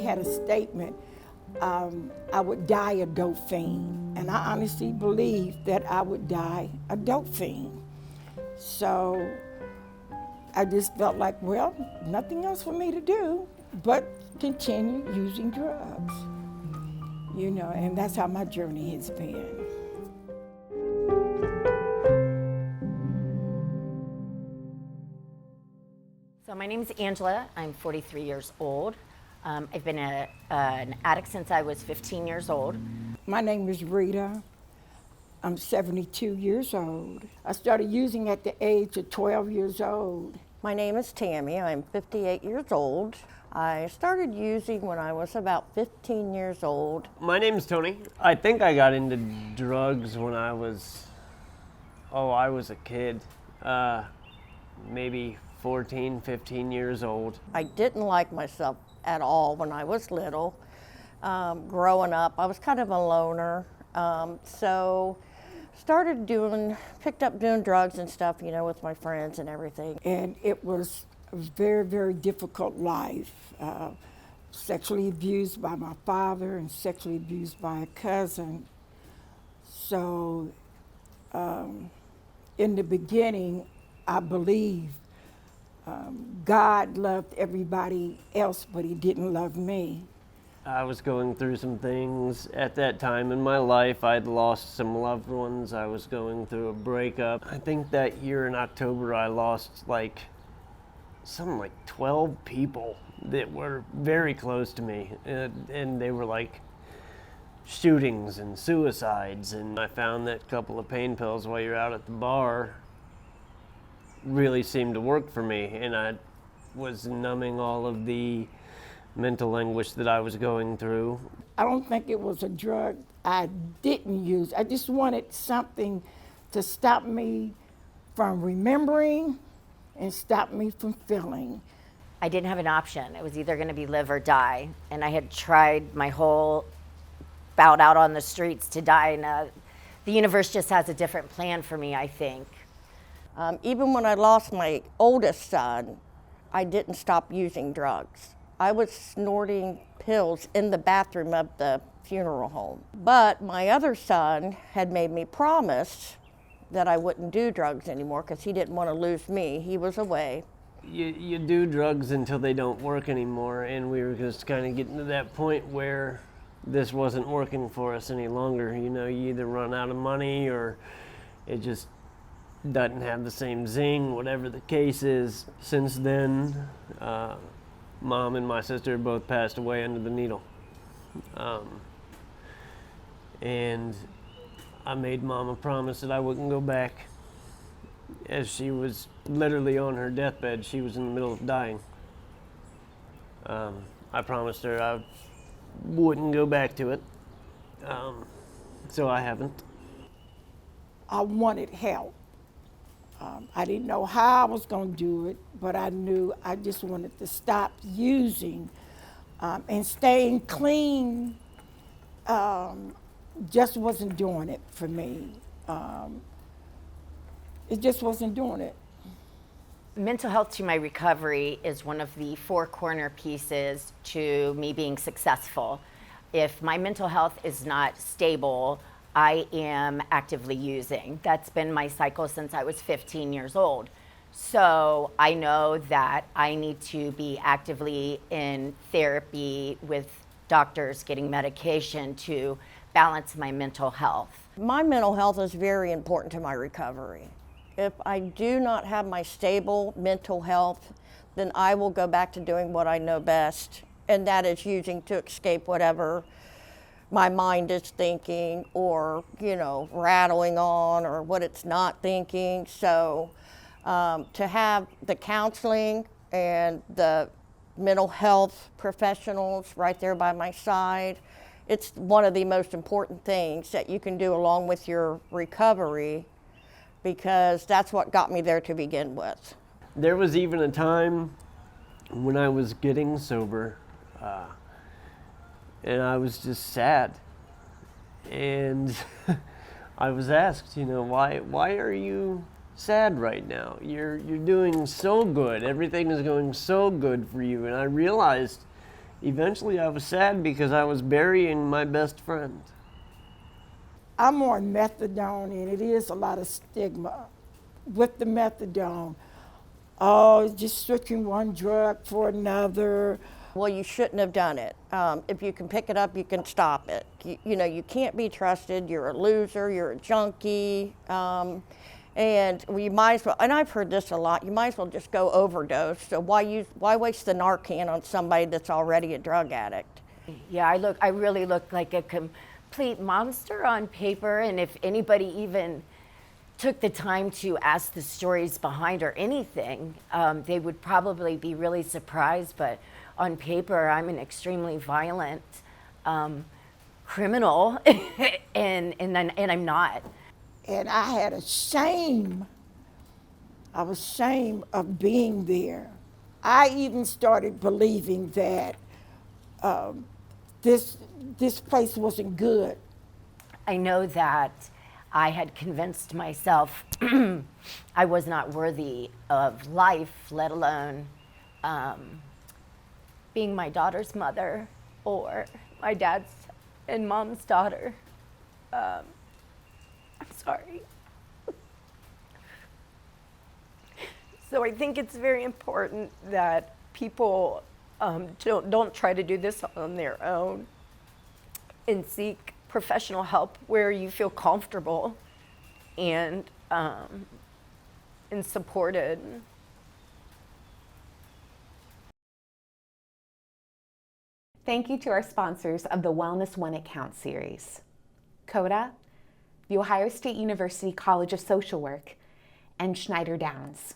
had a statement, I would die a dope fiend. And I honestly believed that I would die a dope fiend. So I just felt like, well, nothing else for me to do but continue using drugs. You know, and that's how my journey has been. So my name is Angela. I'm 43 years old. I've been an addict since I was 15 years old. My name is Rita. I'm 72 years old. I started using at the age of 12 years old. My name is Tammy. I'm 58 years old. I started using when I was about 15 years old. My name's Tony. I think I got into drugs when I was a kid, maybe 14, 15 years old. I didn't like myself at all when I was little. Growing up, I was kind of a loner. So picked up doing drugs and stuff, you know, with my friends and everything. And it was a very, very difficult life. Sexually abused by my father and sexually abused by a cousin. So in the beginning, I believed God loved everybody else, but he didn't love me. I was going through some things at that time in my life. I'd lost some loved ones. I was going through a breakup. I think that year in October, I lost something like 12 people that were very close to me. And they were like shootings and suicides. And I found that a couple of pain pills while you're out at the bar really seemed to work for me. And I was numbing all of the mental anguish that I was going through. I don't think it was a drug I didn't use. I just wanted something to stop me from remembering and stop me from feeling. I didn't have an option. It was either going to be live or die. And I had tried my whole bout out on the streets to die. And the universe just has a different plan for me, I think. Even when I lost my oldest son, I didn't stop using drugs. I was snorting pills in the bathroom of the funeral home. But my other son had made me promise that I wouldn't do drugs anymore because he didn't want to lose me. He was away. You do drugs until they don't work anymore, and we were just kind of getting to that point where this wasn't working for us any longer. You know, you either run out of money or it just doesn't have the same zing, whatever the case is. Since then, Mom and my sister both passed away under the needle. And I made Mom a promise that I wouldn't go back. As she was literally on her deathbed, she was in the middle of dying. I promised her I wouldn't go back to it. So I haven't. I wanted help. I didn't know how I was going to do it, but I knew I just wanted to stop using and staying clean. Just wasn't doing it for me. It just wasn't doing it. Mental health to my recovery is one of the four corner pieces to me being successful. If my mental health is not stable, I am actively using. That's been my cycle since I was 15 years old. So I know that I need to be actively in therapy with doctors, getting medication to balance my mental health. My mental health is very important to my recovery. If I do not have my stable mental health, then I will go back to doing what I know best, and that is using to escape whatever my mind is thinking or, you know, rattling on or what it's not thinking. So to have the counseling and the mental health professionals right there by my side, it's one of the most important things that you can do along with your recovery, because that's what got me there to begin with. There was even a time when I was getting sober, and I was just sad. And I was asked, you know, why are you sad right now? You're doing so good. Everything is going so good for you. And I realized eventually I was sad because I was burying my best friend. I'm on methadone, and it is a lot of stigma with the methadone. Oh, just switching one drug for another. Well, you shouldn't have done it. If you can pick it up, you can stop it. You know, you can't be trusted. You're a loser. You're a junkie. And we might as well, and I've heard this a lot, you might as well just go overdose. So why waste the Narcan on somebody that's already a drug addict? Yeah, I really look like a complete monster on paper, and if anybody even took the time to ask the stories behind or anything, they would probably be really surprised. But on paper, I'm an extremely violent criminal, and I'm not. And I had a shame. I was ashamed of being there. I even started believing that this place wasn't good. I know that I had convinced myself I was not worthy of life, let alone being my daughter's mother or my dad's and mom's daughter. I'm sorry. So I think it's very important that people don't try to do this on their own and seek professional help where you feel comfortable and supported. Thank you to our sponsors of the Wellness When It Counts series, CODA, the Ohio State University College of Social Work, and Schneider Downs.